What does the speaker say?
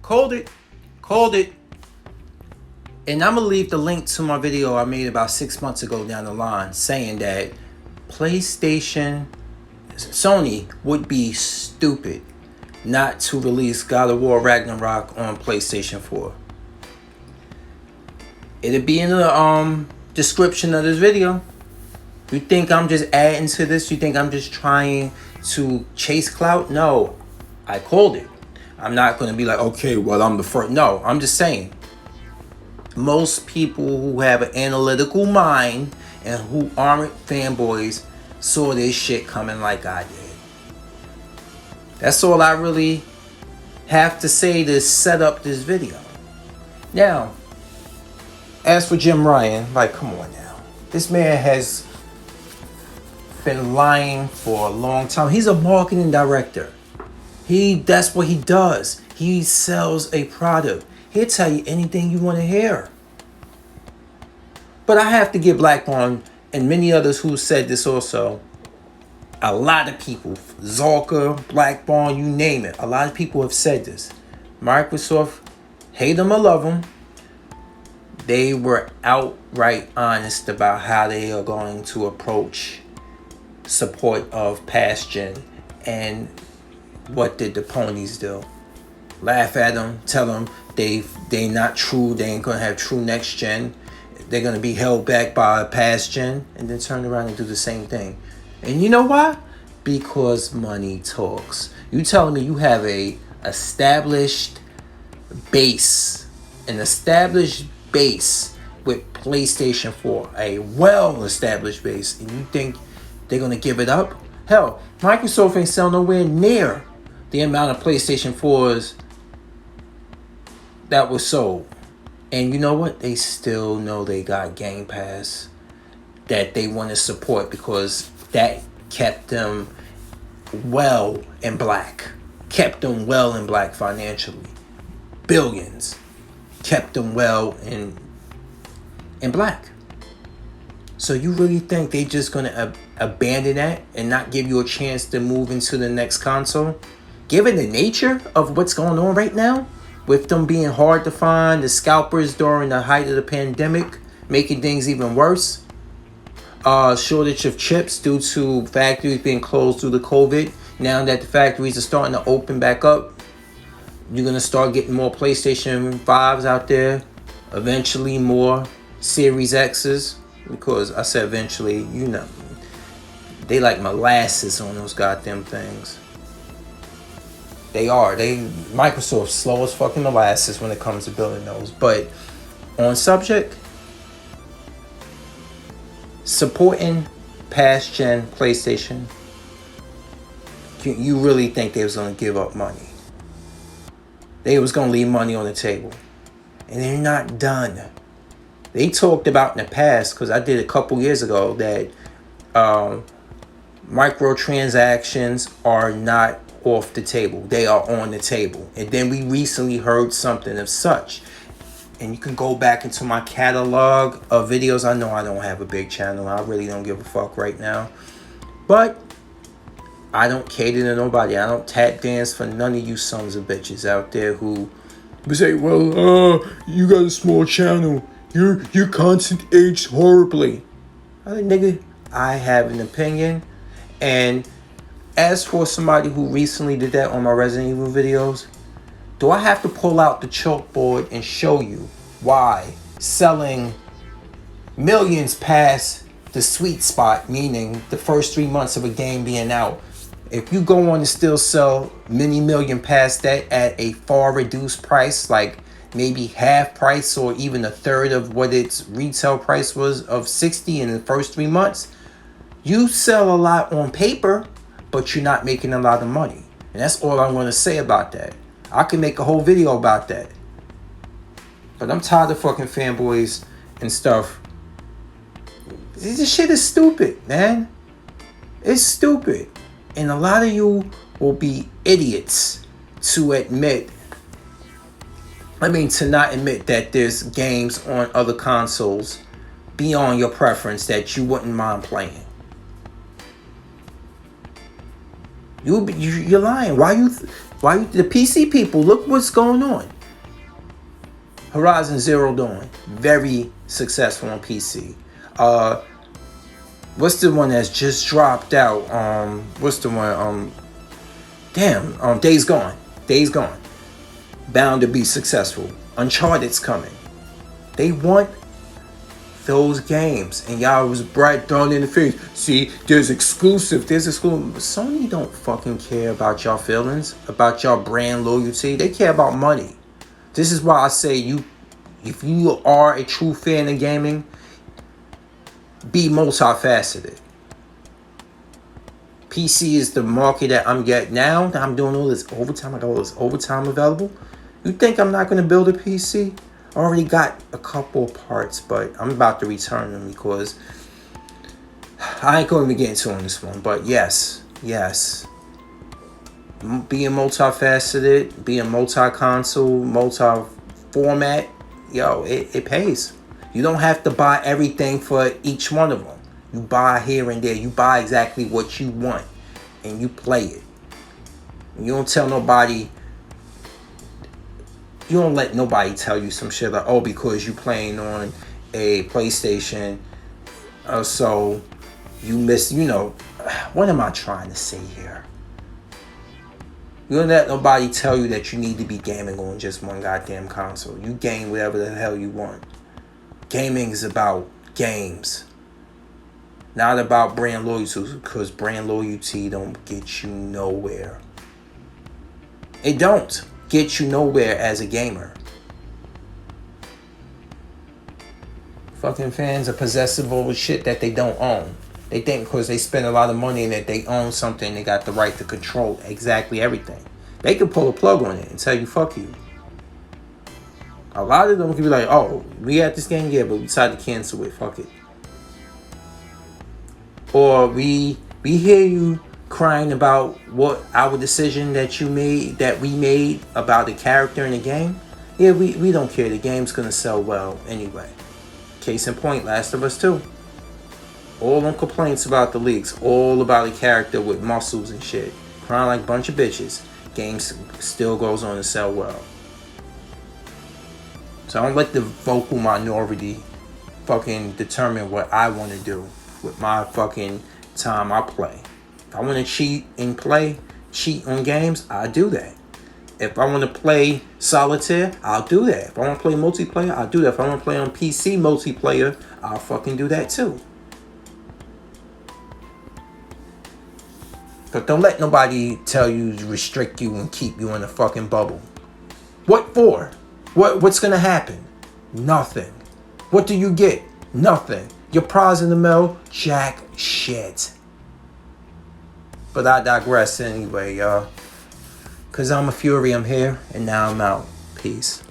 Called it. Called it. And I'm going to leave the link to my video I made about 6 months ago down the line saying that Sony would be stupid not to release God of War Ragnarok on PlayStation 4. It'll be in the description of this video. You think I'm just adding to this? You think I'm just trying to chase clout? No, I called it. I'm not going to be like, okay, well, I'm the first. No, I'm just saying. Most people who have an analytical mind and who aren't fanboys saw this shit coming like I did. That's all I really have to say to set up this video. Now, as for Jim Ryan, like, come on now. This man has been lying for a long time. He's a marketing director. That's what he does. He sells a product. He'll tell you anything you want to hear. But I have to give Blackburn and many others who said this also. A lot of people, Zalka, Blackburn, you name it. A lot of people have said this. Microsoft, hate them or love them, they were outright honest about how they are going to approach support of past gen. And what did the ponies do? Laugh at them, tell them they not true, they ain't gonna have true next gen, they're gonna be held back by past gen, and then turn around and do the same thing. And you know why? Because money talks. You telling me you have an established base with PlayStation 4, a well-established base, and you think they're gonna give it up? Hell, Microsoft ain't sell nowhere near the amount of PlayStation 4s that was sold. And you know what? They still know they got Game Pass that they want to support because that kept them well in black. Kept them well in black financially. Billions. Kept them well in black. So you really think they just going to abandon that and not give you a chance to move into the next console? Given the nature of what's going on right now, with them being hard to find, the scalpers during the height of the pandemic, making things even worse. Shortage of chips due to factories being closed due to COVID. Now that the factories are starting to open back up, you're going to start getting more PlayStation 5s out there. Eventually more Series X's. Because I said eventually, you know, they like molasses on those goddamn things. Microsoft's slow as fucking molasses when it comes to building those. But on subject, supporting past gen PlayStation, you really think they was going to give up money? They was going to leave money on the table. And they're not done. They talked about in the past, because I did a couple years ago, that microtransactions are not off the table. They are on the table. And then we recently heard something of such. And you can go back into my catalog of videos. I know I don't have a big channel. I really don't give a fuck right now. But I don't cater to nobody. I don't tap dance for none of you sons of bitches out there who say, well, you got a small channel. Your content aged horribly. Nigga, I have an opinion. And as for somebody who recently did that on my Resident Evil videos, do I have to pull out the chalkboard and show you why selling millions past the sweet spot, meaning the first 3 months of a game being out, if you go on to still sell many million past that at a far reduced price, like maybe half price or even a third of what its retail price was of 60 in the first 3 months, you sell a lot on paper, but you're not making a lot of money. And that's all I'm going to say about that. I can make a whole video about that. But I'm tired of fucking fanboys and stuff. This shit is stupid, man. It's stupid. And a lot of you will be idiots to not admit that there's games on other consoles beyond your preference that you wouldn't mind playing. You're lying. Why you the PC people, look what's going on. Horizon Zero Dawn, very successful on PC. What's the one that's just dropped out? What's the one? Days Gone. Days Gone. Bound to be successful. Uncharted's coming. They want those games, and y'all was bright thrown in the face. See, there's exclusive. Sony don't fucking care about y'all feelings, about y'all brand loyalty. They care about money. This is why I say if you are a true fan of gaming, be multifaceted. PC is the market that I'm getting now. That I'm doing all this overtime. I got all this overtime available. You think I'm not going to build a PC? I already got a couple of parts, but I'm about to return them because I ain't going to get into on this one. But yes, being multifaceted, being multi-console, multi-format, it pays. You don't have to buy everything for each one of them. You buy here and there. You buy exactly what you want, and you play it. You don't tell nobody. You don't let nobody tell you some shit like, oh, because you playing on a PlayStation, so you miss, what am I trying to say here? You don't let nobody tell you that you need to be gaming on just one goddamn console. You game whatever the hell you want. Gaming is about games, not about brand loyalty, because brand loyalty don't get you nowhere. It don't get you nowhere as a gamer. Fucking fans are possessive over shit that they don't own. They think because they spend a lot of money and that they own something, they got the right to control exactly everything. They can pull a plug on it and tell you fuck you. A lot of them can be like, oh, we had this game, yeah, but we decided to cancel it, fuck it. Or we hear you crying about what our decision that we made about the character in the game. Yeah, we don't care. The game's gonna sell well anyway. Case in point, Last of Us 2. All them complaints about the leaks, all about a character with muscles and shit, crying like a bunch of bitches. Game still goes on to sell well. So I don't let the vocal minority fucking determine what I want to do with my fucking time I play. If I want to cheat on games, I'll do that. If I want to play solitaire, I'll do that. If I want to play multiplayer, I'll do that. If I want to play on PC multiplayer, I'll fucking do that too. But don't let nobody tell you to restrict you and keep you in a fucking bubble. What for? What's gonna happen? Nothing. What do you get? Nothing. Your prize in the mail? Jack shit. But I digress anyway, y'all. Cause I'm a fury, I'm here, and now I'm out. Peace.